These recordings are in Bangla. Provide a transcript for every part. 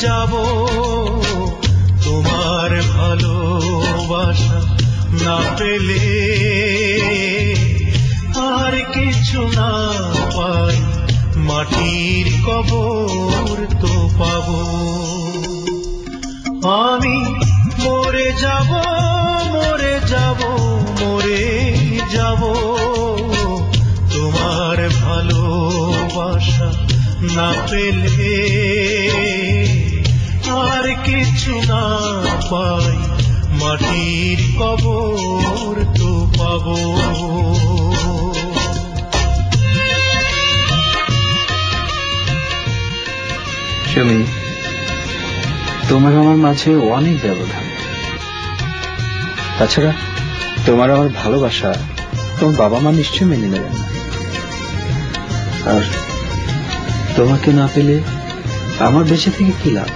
যাব তোমার ভালোবাসা না পেলে আর কিছু না পাই মাটির কবর তো পাবো আমি মরে যাব মরে যাব মরে যাব তোমার ভালোবাসা না পেলে আর কিছু না পাই মাটির কবর তো পাবো সুমি তোমার আমার মাঝে অনেক ব্যবধান তাছাড়া তোমার আমার ভালোবাসা তোমার বাবা মা নিশ্চয় মেনে নেবেন না আর তোমাকে না পেলে আমার বেঁচে থেকে কি লাভ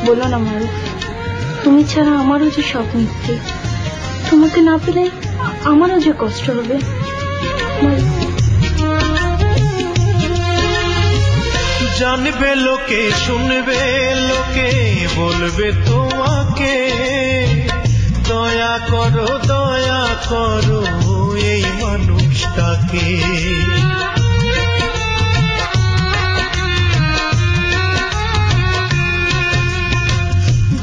বলো না মারুফ তুমি ছাড়া আমারও যে সব মিথ্যে তোমাকে না পেলে আমারও যে কষ্ট হবে জানবে লোকে শুনবে লোকে বলবে তোমাকে দয়া করো এই মানুষটাকে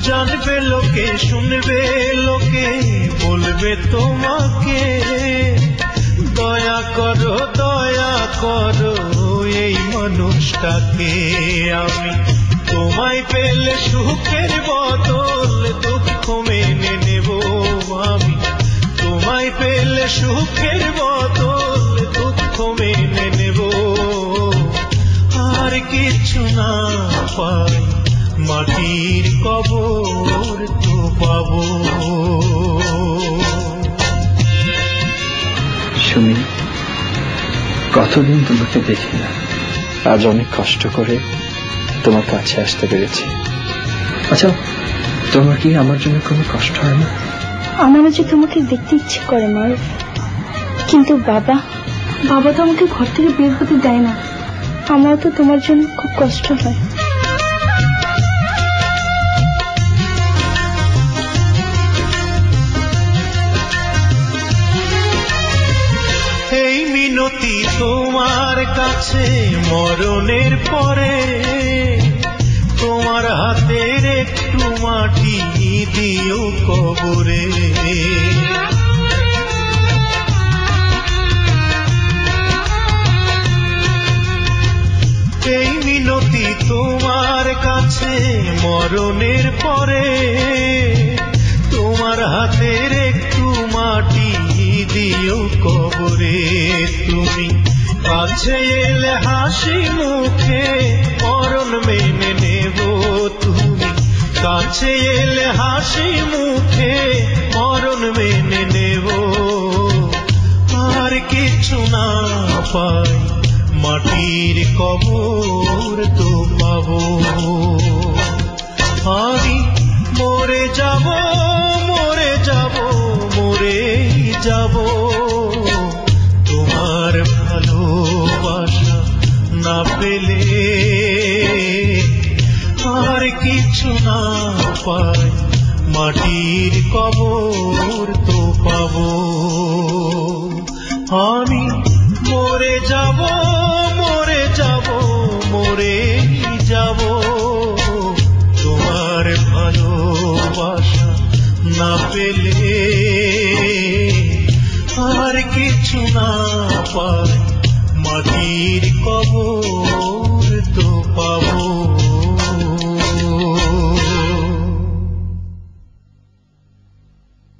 জানবে লোকে শুনবে লোকে বলবে তোমাকে দয়া করো এই মানুষটাকে আমি তোমায় পেলে সুখের বদল দুঃখ মেনে নেব আমি তোমায় পেলে সুখের বদল দুঃখ মেনে নেব আর কিছু না পাই মাটির কবর তো পাবো সুমি কতদিন তোমাকে দেখি না আজ অনেক কষ্ট করে তোমার কাছে আসতে পেরেছি আচ্ছা তোমার কি আমার জন্য কোনো কষ্ট হয় না আমারও যে তোমাকে দেখতে ইচ্ছে করে মারুফ কিন্তু বাবা তো আমাকে ঘর থেকে বের হতে দেয় না আমারও তো তোমার জন্য খুব কষ্ট হয় এই মিনতি তোমার কাছে মরণের পরে তোমার হাতের একটু মাটি দিও কবরে এই মিনতি তোমার কাছে মরণের পরে তোমার হাতের একটু মাটি দিও কবরে তুমি কাছে এলে হাসি মুখে মরণ মেনে নেব তুমি কাছে এলে হাসি মুখে মরণ মেনে নেব আর কিছু না পাই মাটির কবর তো পাবো আমি মরে যাব মরে যাব মরে যাব তোমার ভালোবাসা না পেলে আর কিছু না পাই মাটির কবর তো পাবো আমি মরে যাব মরে যাব মরে যাব তোমার ভালোবাসা না পেলে আর কিছু না পাই মাটির কবর